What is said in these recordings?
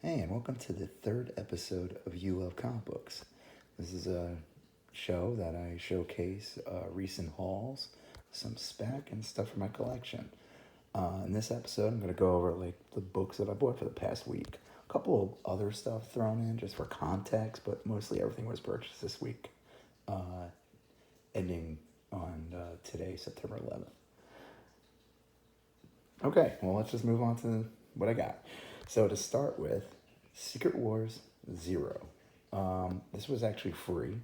Hey, and welcome to the third episode of You Love Comic Books. This is a show that I showcase recent hauls, some spec, and stuff from my collection. In this episode, I'm going to go over like the books that I bought for the past week. A couple of other stuff thrown in just for context, but mostly everything was purchased this week, ending on today, September 11th. Okay, well, let's just move on to what I got. So to start with, Secret Wars Zero. This was actually free.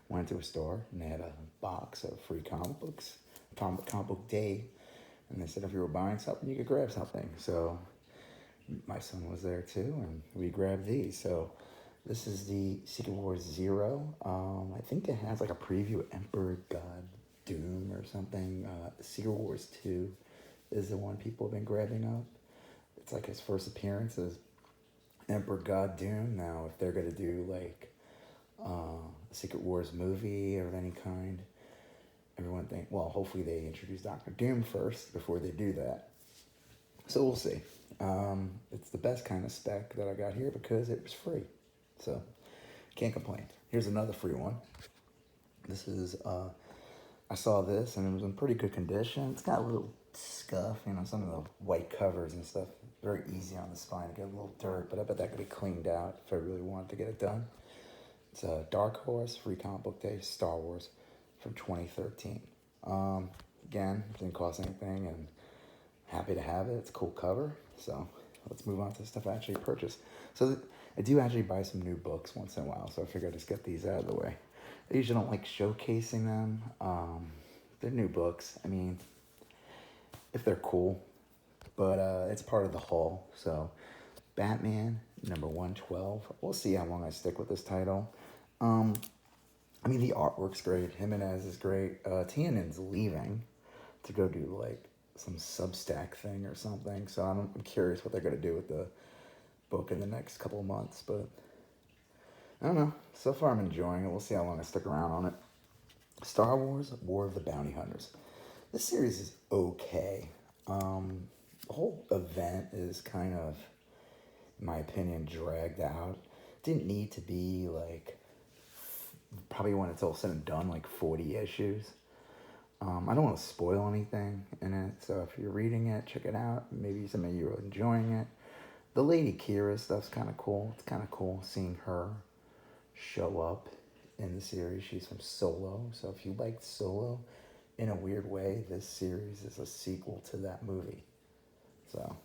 Went to a store and they had a box of free comic books, comic book day, and they said if you were buying something, you could grab something. So my son was there too, and we grabbed these. So this is the Secret Wars Zero. I think it has like a preview of Emperor God Doom or something. Secret Wars 2 is the one people have been grabbing up. It's like his first appearance as Emperor God Doom. Now, if they're going to do like a Secret Wars movie of any kind, everyone think, well, hopefully they introduce Doctor Doom first before they do that. So we'll see. It's the best kind of spec that I got here because it was free. So can't complain. Here's another free one. This is, I saw this and it was in pretty good condition. It's got a little scuff, some of the white covers and stuff. Very easy on the spine to get a little dirt, but I bet that could be cleaned out if I really wanted to get it done. It's a Dark Horse, Free Comic Book Day, Star Wars from 2013. Again, didn't cost anything and happy to have it. It's a cool cover. So let's move on to the stuff I actually purchased. So I do actually buy some new books once in a while, so I figure I'd just get these out of the way. I usually don't like showcasing them. They're new books. I mean, if they're cool, but it's part of the haul. So Batman number 112. We'll see how long I stick with this title. The artwork's great. Jimenez is great. Tianan's leaving to go do like some Substack thing or something. So I'm curious what they're going to do with the book in the next couple of months. But I don't know. So far I'm enjoying it. We'll see how long I stick around on it. Star Wars War of the Bounty Hunters. This series is okay. The whole event is kind of, in my opinion, dragged out. Didn't need to be like, probably when it's all said and done, like 40 issues. I don't want to spoil anything in it, so if you're reading it, check it out. Maybe some of you are enjoying it. The Lady Kira stuff's kind of cool. It's kind of cool seeing her show up in the series. She's from Solo, so if you liked Solo, in a weird way, this series is a sequel to that movie. So,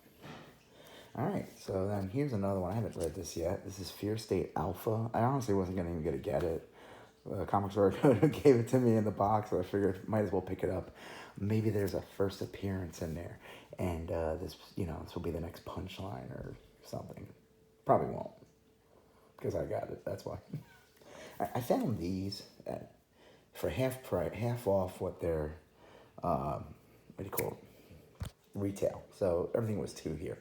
alright, so then here's another one. I haven't read this yet. This is Fear State Alpha. I honestly wasn't even going to get it. Comic store gave it to me in the box, so I figured might as well pick it up. Maybe there's a first appearance in there, and this will be the next punchline or something. Probably won't, because I got it. That's why. I found these for half price, half off what they're retail. So everything was $2 here.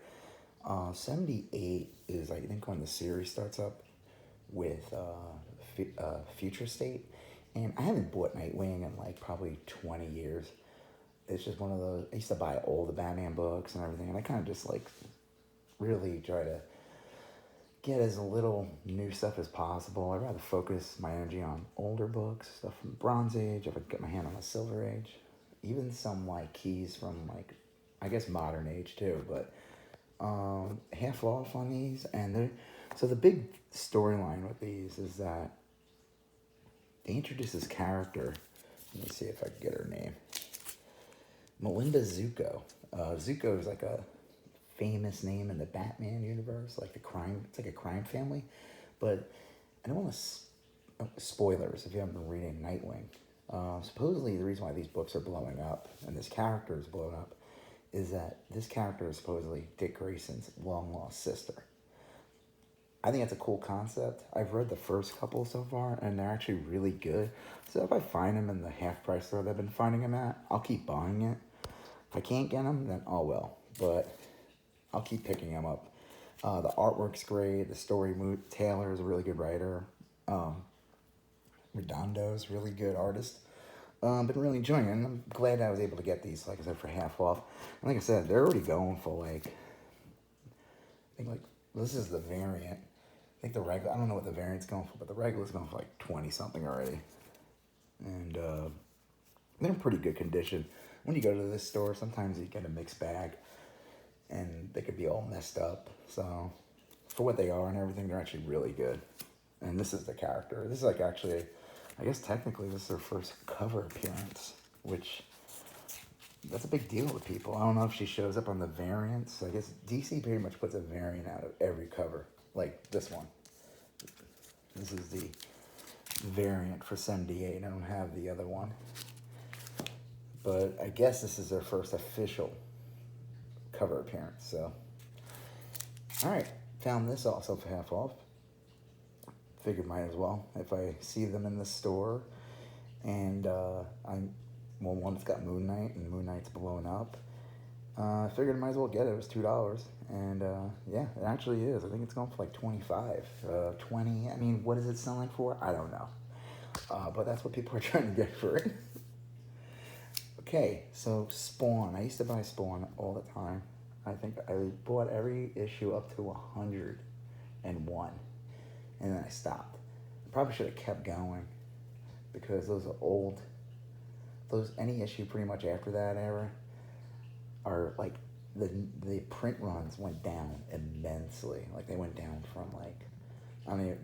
78 is I think when the series starts up with Future State, and I haven't bought Nightwing in like probably 20 years. It's just one of those. I used to buy all the Batman books and everything, and I kind of just like really try to get as little new stuff as possible. I'd rather focus my energy on older books, stuff from Bronze Age, if I could get my hand on the Silver Age, even some like keys from like, I guess modern age too, but half off on these. And so the big storyline with these is that they introduce this character. Let me see if I can get her name. Melinda Zuko. Zuko is like a famous name in the Batman universe, like it's like a crime family. But I don't want to spoilers if you haven't been reading Nightwing. Supposedly the reason why these books are blowing up and this character is blowing up is that this character is supposedly Dick Grayson's long lost sister. I think that's a cool concept. I've read the first couple so far, and they're actually really good. So if I find them in the half price store that I've been finding them at, I'll keep buying it. If I can't get them, then oh well. But I'll keep picking them up. The artwork's great. The story, Taylor is a really good writer. Redondo's really good artist. Been really enjoying it, and I'm glad I was able to get these, like I said, for half off. And like I said, they're already going for like, I think like This is the variant. I think the regular, I don't know what the variant's going for, but the regular's going for like 20 something already. And they're in pretty good condition. When you go to this store, sometimes you get a mixed bag and they could be all messed up. So for what they are and everything, they're actually really good. And this is the character. This is like actually, I guess technically this is their first cover appearance, which that's a big deal with people. I don't know if she shows up on the variants. I guess DC pretty much puts a variant out of every cover, like this one. This is the variant for 78. I don't have the other one. But I guess this is their first official cover appearance. So, all right, found this also for half off. Figured might as well if I see them in the store, and one's got Moon Knight and Moon Knight's blowing up. I figured I might as well get it. It was $2, and yeah, it actually is. I think it's going for like 25, 20. I mean, what is it selling for? I don't know, but that's what people are trying to get for it. Okay, so Spawn. I used to buy Spawn all the time. I think I bought every issue up to 101, and then I stopped. I probably should have kept going because those are old. Any issue pretty much after that era are like the print runs went down immensely. Like they went down from like, I mean,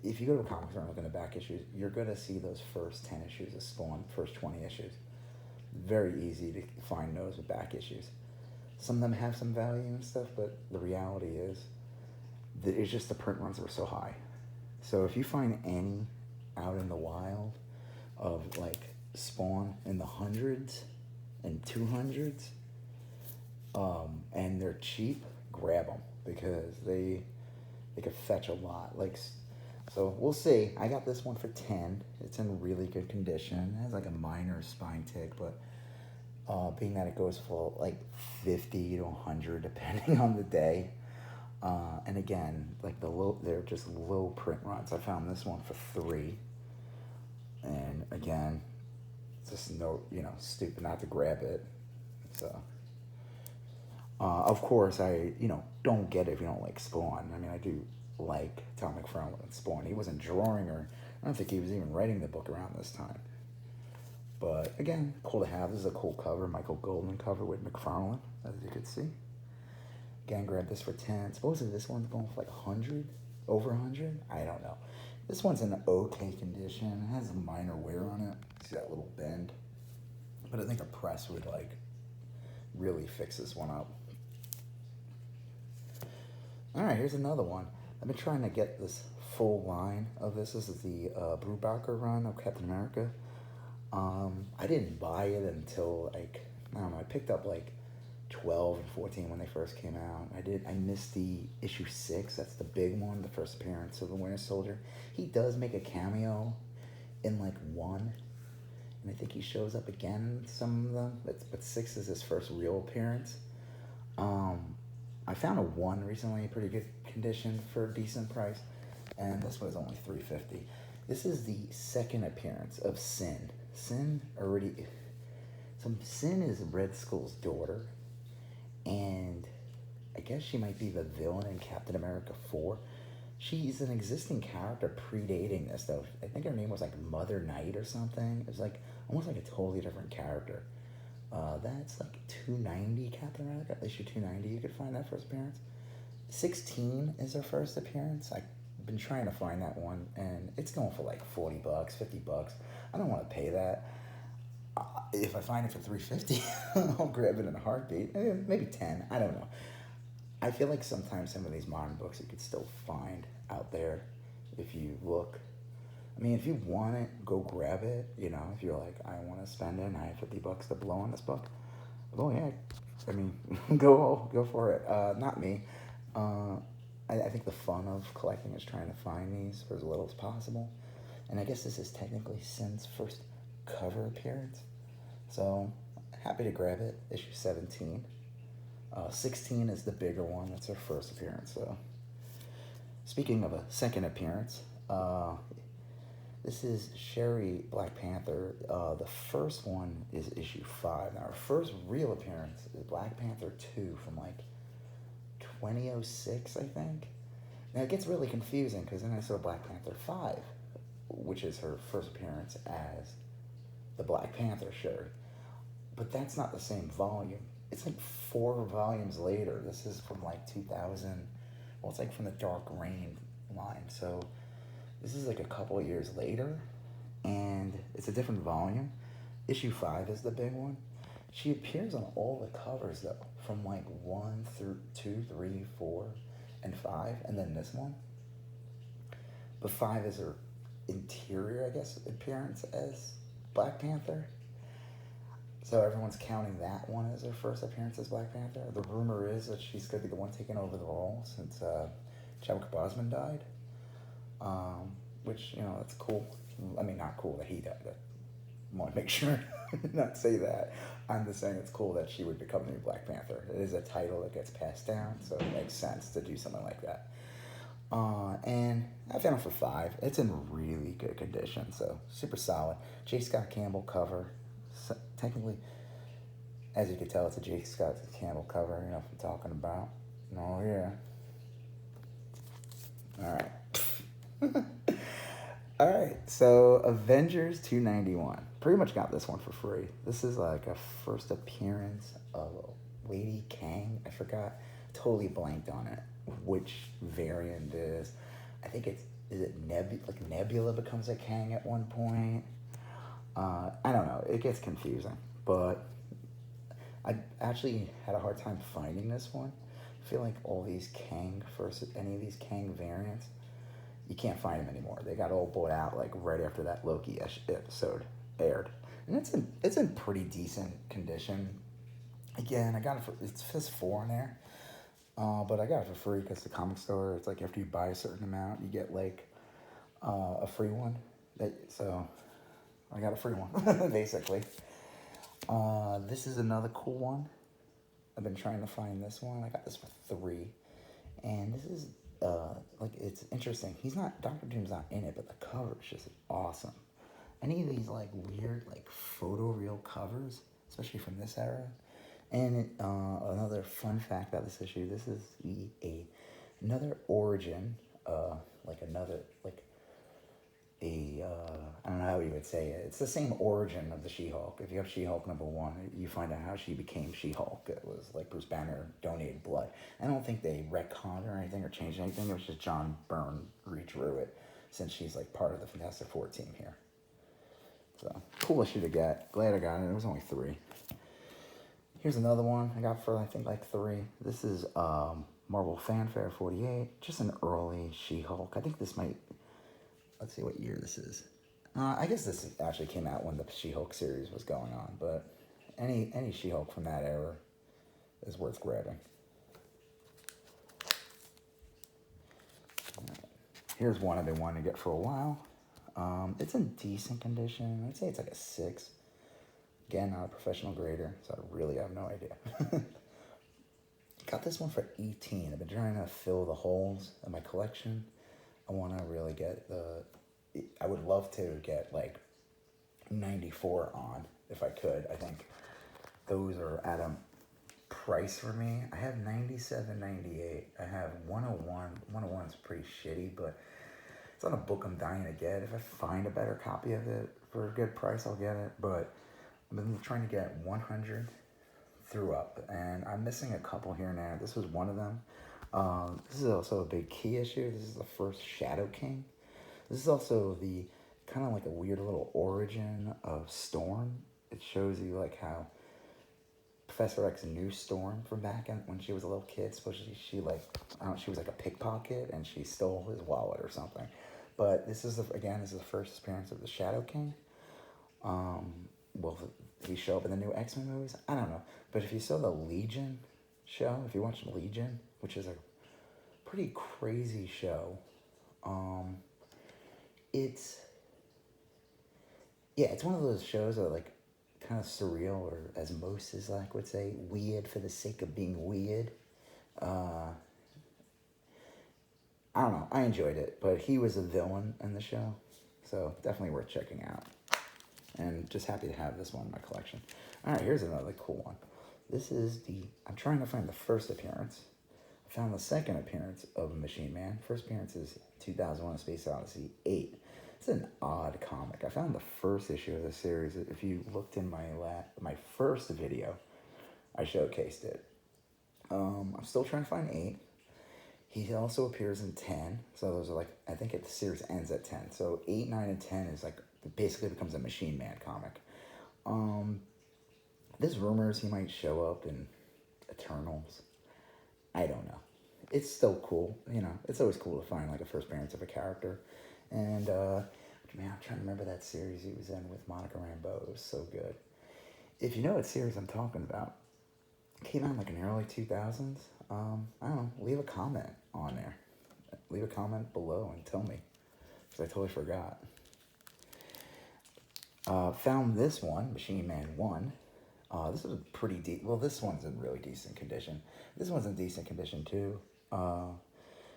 if you go to a comic store and look in the back issues, you're gonna see those first 10 issues of Spawn, first 20 issues. Very easy to find those with back issues. Some of them have some value and stuff, but the reality is that it's just the print runs are so high. So if you find any out in the wild of like Spawn in the hundreds and 200s, and they're cheap, grab them because they could fetch a lot. Like, so we'll see. I got this one for 10. It's in really good condition. It has like a minor spine tick, but being that it goes for like 50 to 100 depending on the day. And again, like they're just low print runs. I found this one for 3. And again, just stupid not to grab it. So, of course, I don't get it if you don't like Spawn. I mean, I do like Tom McFarlane and Spawn. He wasn't drawing, or I don't think he was even writing the book around this time. But again, cool to have. This is a cool cover, Michael Golden cover with McFarlane, as you could see. Again, grab this for 10. Supposedly this one's going for like 100, over 100. I don't know. This one's in okay condition. It has a minor wear on it. See that little bend? But I think a press would like really fix this one up. All right, here's another one. I've been trying to get this full line of this. This is the Brubaker run of Captain America. I didn't buy it until like, I don't know, I picked up like 12 and 14 when they first came out. I missed the issue 6. That's the big one, the first appearance of the Winter Soldier. He does make a cameo in like 1, and I think he shows up again in some of them, but 6 is his first real appearance. I found a 1 recently, pretty good condition for a decent price, and this was only $3.50. This is the second appearance of Sin. Sin is Red Skull's daughter, and I guess she might be the villain in Captain America 4. She's an existing character predating this, though. I think her name was like Mother Knight or something. It was like almost like a totally different character. That's like $2.90 Captain America, issue 290. You could find that first appearance. 16 is her first appearance. I've been trying to find that one, and it's going for like $40, $50. I don't want to pay that. If I find it for $3.50, I'll grab it in a heartbeat. Maybe 10. I don't know. I feel like sometimes some of these modern books you could still find out there if you look. I mean, if you want it, go grab it. If you're like, I want to spend it, and I have $50 to blow on this book. Oh yeah, I mean, go for it. Not me. I think the fun of collecting is trying to find these for as little as possible. And I guess this is technically Sin's first cover appearance. So, happy to grab it. Issue 17. 16 is the bigger one. That's her first appearance. So, speaking of a second appearance, this is Sherry Black Panther. The first one is issue 5. Now, her first real appearance is Black Panther 2 from like 2006, I think. Now it gets really confusing because then I saw Black Panther 5, which is her first appearance as the Black Panther shirt. But that's not the same volume. It's like 4 volumes later. This is from like 2000. Well, it's like from the Dark Reign line. So this is like a couple of years later. And it's a different volume. Issue 5 is the big one. She appears on all the covers though, from like 1 through 2, 3, 4, and 5, and then this one. But 5 is her interior, I guess, appearance as Black Panther. So everyone's counting that one as her first appearance as Black Panther. The rumor is that she's going to be the one taking over the role since Chadwick Boseman died. Which, you know, that's cool. I mean, not cool that he died. I want to make sure not say that. I'm just saying it's cool that she would become the new Black Panther. It is a title that gets passed down, so it makes sense to do something like that. And I found it for 5. It's in really good condition, so super solid. J. Scott Campbell cover. So, technically, as you can tell, it's a J. Scott Campbell cover. You know what I'm talking about. Oh, yeah. All right. All right, so Avengers 291. Pretty much got this one for free. This is like a first appearance of Lady Kang. I forgot, totally blanked on it, which variant is. I think is it Nebula becomes a Kang at one point? I don't know, it gets confusing, but I actually had a hard time finding this one. I feel like all these any of these Kang variants, you can't find them anymore. They got all bought out like right after that Loki episode aired, and it's in pretty decent condition. Again, I got it for it says 4 in there, but I got it for free because the comic store. It's like after you buy a certain amount, you get like a free one. So I got a free one basically. This is another cool one. I've been trying to find this one. I got this for 3, and this is. Like it's interesting. Dr. Doom's not in it, but the cover is just awesome. Any of these like weird like photoreal covers, especially from this era. And another fun fact about this issue: this is another origin, I don't know how you would say it. It's the same origin of the She-Hulk. If you have She-Hulk #1, you find out how she became She-Hulk. It was like Bruce Banner donated blood. I don't think they retconned or anything or changed anything. It was just John Byrne redrew it since she's like part of the Fantastic Four team here. So, cool issue to get. Glad I got it. It was only 3. Here's another one I got for I think like 3. This is Marvel Fanfare 48. Just an early She-Hulk. I think this might... Let's see what year this is. I guess this actually came out when the She-Hulk series was going on, but any She-Hulk from that era is worth grabbing. Right. Here's one I've been wanting to get for a while. It's in decent condition. I'd say it's like a 6. Again, not a professional grader, so I really have no idea. Got this one for 18. I've been trying to fill the holes in my collection. I want to really get I would love to get like 94 on if I could. I think those are at a price for me. I have 97, 98. I have 101. 101 is pretty shitty, but it's on a book I'm dying to get. If I find a better copy of it for a good price, I'll get it. But I've been trying to get 100 through up, and I'm missing a couple here and there. This was one of them. This is also a big key issue. This is the first Shadow King. This is also the kind of like a weird little origin of Storm. It shows you like how Professor X knew Storm from back when she was a little kid. Supposedly she was like a pickpocket and she stole his wallet or something. But this is the first appearance of the Shadow King. Will he show up in the new X-Men movies? I don't know. But if you saw the Legion show, if you watched Legion, which is a pretty crazy show, it's one of those shows that are like kind of surreal, or as most is like would say, weird for the sake of being weird. I don't know. I enjoyed it, but he was a villain in the show, so definitely worth checking out. And just happy to have this one in my collection. All right, here's another cool one. This is I'm trying to find the first appearance I found the second appearance of Machine Man. First appearance is 2001: A Space Odyssey 8. It's an odd comic. I found the first issue of the series. If you looked in my first video, I showcased it. I'm still trying to find 8. He also appears in 10. So those are like, I think the series ends at 10. So 8, 9, and 10 is like, basically becomes a Machine Man comic. There's rumors he might show up in Eternals. I don't know. It's still cool, you know. It's always cool to find like a first appearance of a character. And man, I'm trying to remember that series he was in with Monica Rambeau. It was so good. If you know what series I'm talking about, it came out like in the early 2000s. I don't know. Leave a comment on there. Leave a comment below and tell me, because I totally forgot. Found this one, Machine Man 1. This is a pretty deep. Well, this one's in really decent condition. This one's in decent condition too.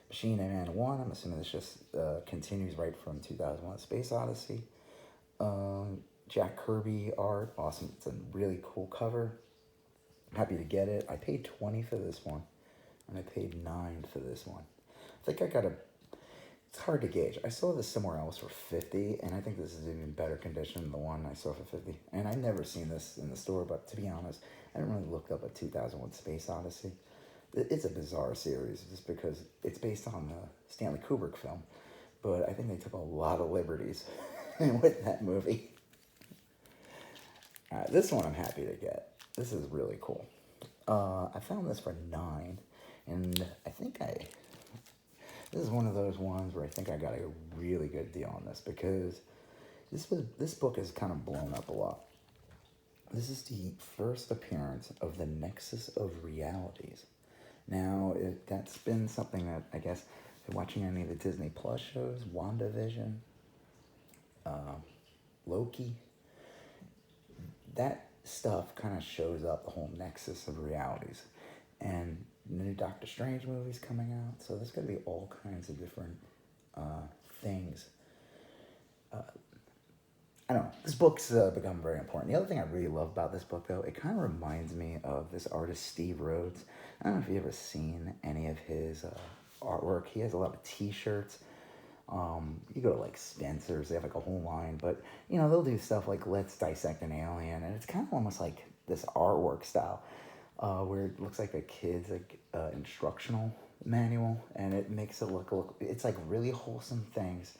Machine Man 1, I'm assuming this just continues right from 2001: Space Odyssey. Jack Kirby art, awesome. It's a really cool cover. I'm happy to get it. I paid $20 for this one, and I paid $9 for this one. I think I got a. It's hard to gauge. I saw this somewhere else for $50, and I think this is in even better condition than the one I saw for $50. And I've never seen this in the store, but to be honest, I didn't really look up a 2001: Space Odyssey. It's a bizarre series just because it's based on the Stanley Kubrick film, but I think they took a lot of liberties with that movie. This one I'm happy to get. This is really cool. I found this for $9, and I think this is one of those ones where I think I got a really good deal on this, because this book has kind of blown up a lot. This is the first appearance of the Nexus of Realities. Now, that's been something that, I guess, if you're watching any of the Disney Plus shows, WandaVision, Loki, that stuff kind of shows up, the whole Nexus of Realities. And the new Doctor Strange movie's coming out, so there's going to be all kinds of different things. I don't know. This book's become very important. The other thing I really love about this book, though, it kind of reminds me of this artist, Steve Rhodes. I don't know if you've ever seen any of his artwork. He has a lot of T-shirts. You go to, like, Spencer's. They have, like, a whole line. But, you know, they'll do stuff like Let's Dissect an Alien. And it's kind of almost like this artwork style where it looks like a kid's instructional manual. And it makes it look it's, like, really wholesome things,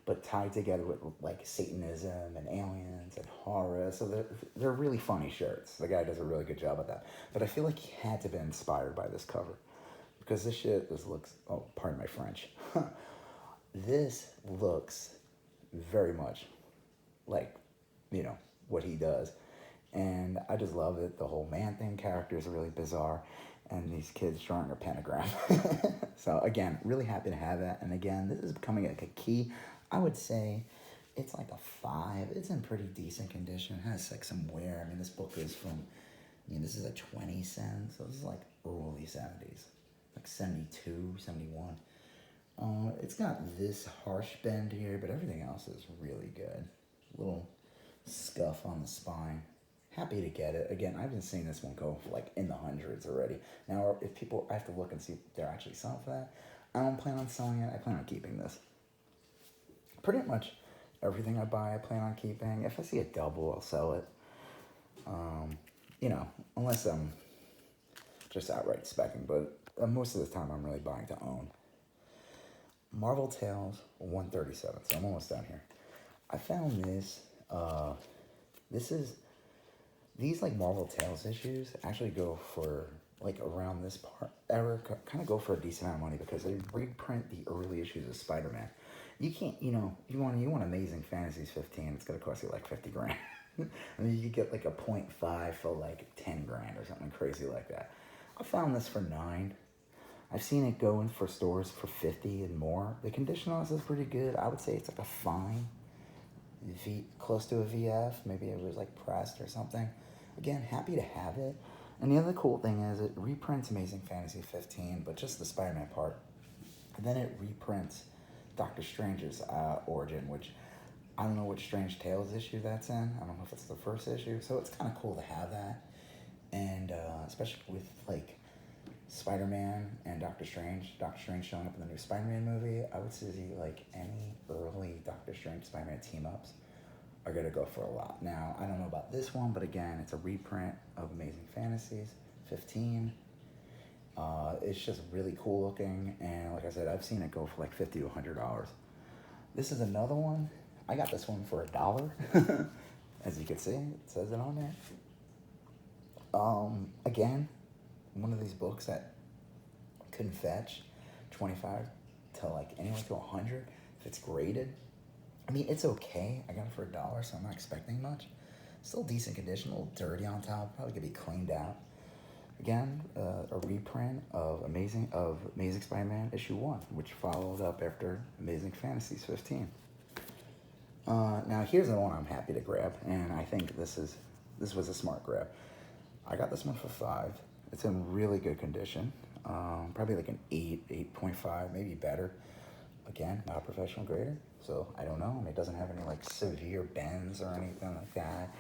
but tied together with like Satanism and aliens and horror. So they're really funny shirts. The guy does a really good job at that. But I feel like he had to be inspired by this cover, because this looks, oh, pardon my French. This looks very much like, you know, what he does. And I just love it. The whole Man-Thing character is really bizarre. And these kids drawing a pentagram. So again, really happy to have that. And again, this is becoming like a key. I would say it's like a 5. It's in pretty decent condition. It has like some wear. I mean, this book is from, this is a 20 cent. So this is like early 70s, like 72, 71. It's got this harsh bend here, but everything else is really good. Little scuff on the spine. Happy to get it. Again, I've been seeing this one go for like in the hundreds already. Now, if people, I have to look and see if they're actually selling for that. I don't plan on selling it. I plan on keeping this. Pretty much everything I buy, I plan on keeping. If I see a double, I'll sell it. Unless I'm just outright speccing. But most of the time, I'm really buying to own. Marvel Tales 137. So I'm almost done here. I found this. These like Marvel Tales issues actually go for like around this part era, kind of go for a decent amount of money, because they reprint the early issues of Spider-Man. You can't, you want Amazing Fantasies 15, it's gonna cost you like 50 grand. I mean, you get like a 0.5 for like 10 grand or something crazy like that. I found this for $9. I've seen it go in for stores for 50 and more. The condition on this is pretty good. I would say it's like a fine close to a VF. Maybe it was like pressed or something. Again, happy to have it. And the other cool thing is it reprints Amazing Fantasy 15, but just the Spider-Man part. And then it reprints Doctor Strange's origin, which I don't know which Strange Tales issue that's in. I don't know if it's the first issue. So it's kind of cool to have that. And especially with like Spider-Man and Doctor Strange. Doctor Strange showing up in the new Spider-Man movie. I would say like any early Doctor Strange Spider-Man team-ups are gonna go for a lot. Now, I don't know about this one, but again, it's a reprint of Amazing Fantasies 15. It's just really cool looking, and like I said, I've seen it go for like $50 to $100. This is another one. I got this one for $1. As you can see, it says it on there. Again, one of these books that can fetch 25 to like anywhere to 100 if it's graded. I mean, it's okay. I got it for $1, so I'm not expecting much. Still decent condition, a little dirty on top. Probably could be cleaned out. Again, a reprint of Amazing Spider-Man issue 1, which followed up after Amazing Fantasies 15. Now here's the one I'm happy to grab, and I think this was a smart grab. I got this one for $5. It's in really good condition. Probably like an 8, 8.5, maybe better. Again, not a professional grader, so I don't know. I mean, it doesn't have any like severe bends or anything like that.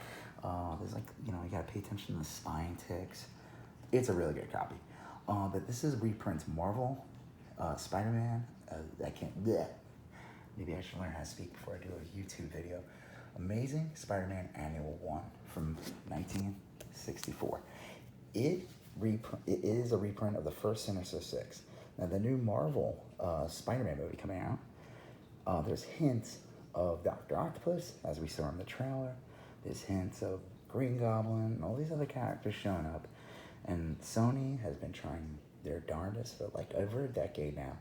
There's like, you gotta pay attention to the spine ticks. It's a really good copy. But this is reprints Marvel, Spider-Man. I can't, bleh. Maybe I should learn how to speak before I do a YouTube video. Amazing Spider-Man Annual 1 from 1964. It is a reprint of the first Sinister Six. Now, the new Marvel Spider-Man movie coming out, there's hints of Dr. Octopus, as we saw in the trailer. There's hints of Green Goblin and all these other characters showing up. And Sony has been trying their darndest for like over a decade now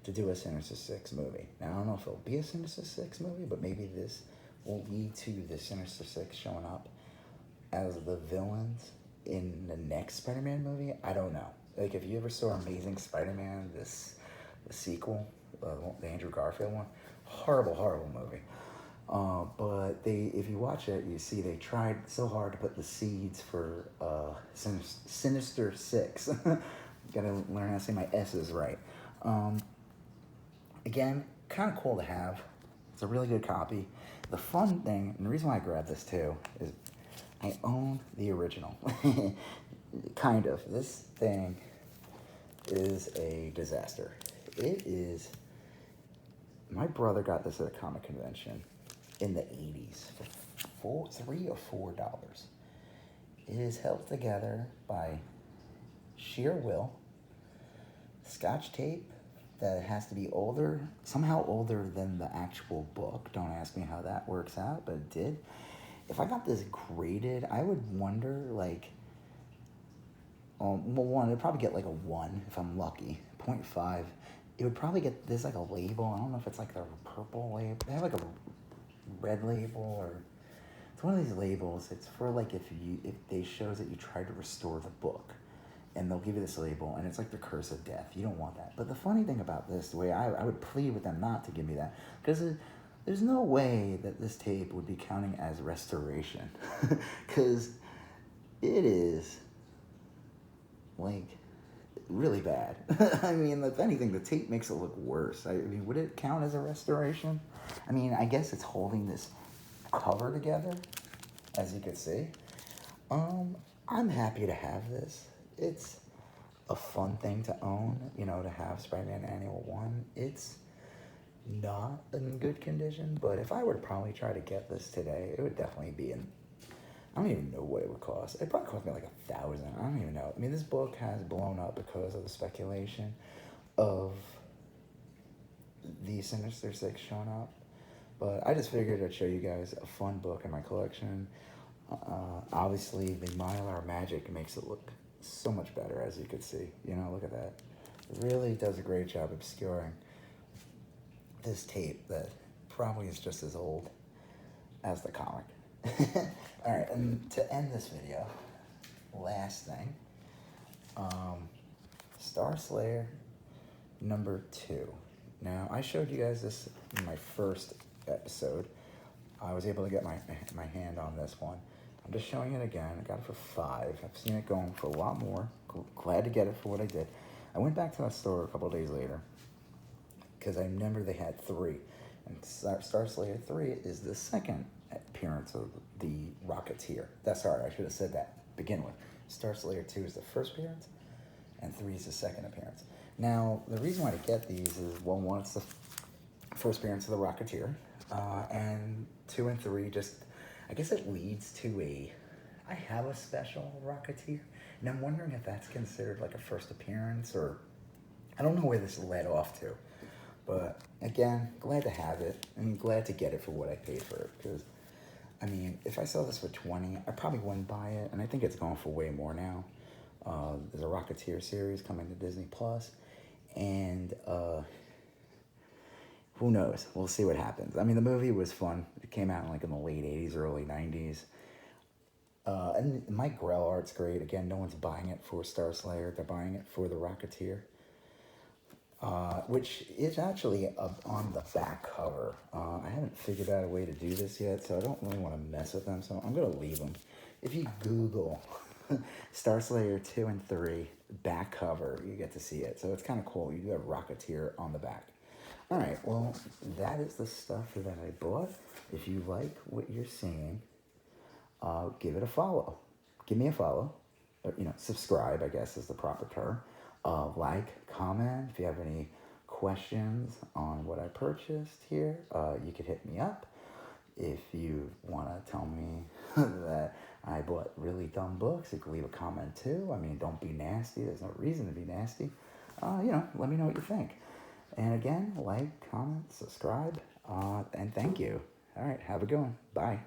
to do a Sinister Six movie. Now, I don't know if it'll be a Sinister Six movie, but maybe this will lead to the Sinister Six showing up as the villains in the next Spider-Man movie. I don't know. Like, if you ever saw Amazing Spider-Man, the sequel, the Andrew Garfield one, horrible movie. But if you watch it, you see they tried so hard to put the seeds for Sinister Six. Gotta learn how to say my S's right. Again, kind of cool to have. It's a really good copy. The fun thing, and the reason why I grabbed this too, is I own the original. Kind of. This thing is a disaster. It is. My brother got this at a comic convention in the 80s for $3 or $4. It is held together by sheer will, Scotch tape that has to be older, somehow older than the actual book. Don't ask me how that works out, but it did. If I got this graded, I would wonder, like, well, one, it'd probably get like a 1 if I'm lucky, 0.5. It would probably get, there's like a label, I don't know if it's like the purple label, they have like a red label, or it's one of these labels. It's for like if they shows that you tried to restore the book, and they'll give you this label, and it's like the curse of death. You don't want that. But the funny thing about this, the way I would plead with them not to give me that, because there's no way that this tape would be counting as restoration, because it is like really bad. I mean, if anything, the tape makes it look worse. I mean, would it count as a restoration? I mean, I guess it's holding this cover together, as you can see. I'm happy to have this. It's a fun thing to own, to have Spider-Man Annual 1. It's not in good condition, but if I were to probably try to get this today, it would definitely be in, I don't even know what it would cost. It'd probably cost me like $1,000. I don't even know. I mean, this book has blown up because of the speculation of the Sinister Six showing up. But I just figured I'd show you guys a fun book in my collection. Obviously, the Mylar Magic makes it look so much better, as you can see. Look at that. It really does a great job obscuring this tape that probably is just as old as the comic. All right, and to end this video, last thing, Star Slayer number 2. Now, I showed you guys this in my first episode. I was able to get my hand on this one. I'm just showing it again. I got it for $5. I've seen it going for a lot more. Glad to get it for what I did. I went back to that store a couple of days later because I remember they had 3. And Star Slayer 3 is the second appearance of the Rocketeer. That's sorry, I should have said that to begin with. Star Slayer 2 is the first appearance, and 3 is the second appearance. Now, the reason why I get these is, well, one, it's the first appearance of the Rocketeer, and 2 and 3 just, I guess it leads to I have a special Rocketeer, and I'm wondering if that's considered like a first appearance, or I don't know where this led off to. But again, glad to have it, and glad to get it for what I paid for it, because I mean, if I saw this for 20, I probably wouldn't buy it, and I think it's going for way more now. There's a Rocketeer series coming to Disney Plus, and who knows? We'll see what happens. I mean, the movie was fun. It came out like in the late 80s, early 90s. And Mike Grell art's great. Again, no one's buying it for Star Slayer. They're buying it for the Rocketeer, which is actually on the back cover. I haven't figured out a way to do this yet, so I don't really want to mess with them, so I'm going to leave them. If you Google Star Slayer 2 and 3 back cover, you get to see it. So it's kind of cool. You do have Rocketeer on the back. All right, well, that is the stuff that I bought. If you like what you're seeing, give it a follow. Give me a follow. Or, subscribe, I guess is the proper term. Like, comment. If you have any questions on what I purchased here, you could hit me up. If you want to tell me that I bought really dumb books, you can leave a comment too. I mean, don't be nasty. There's no reason to be nasty. Let me know what you think. And again, like, comment, subscribe, and thank you. All right, have a good one. Bye.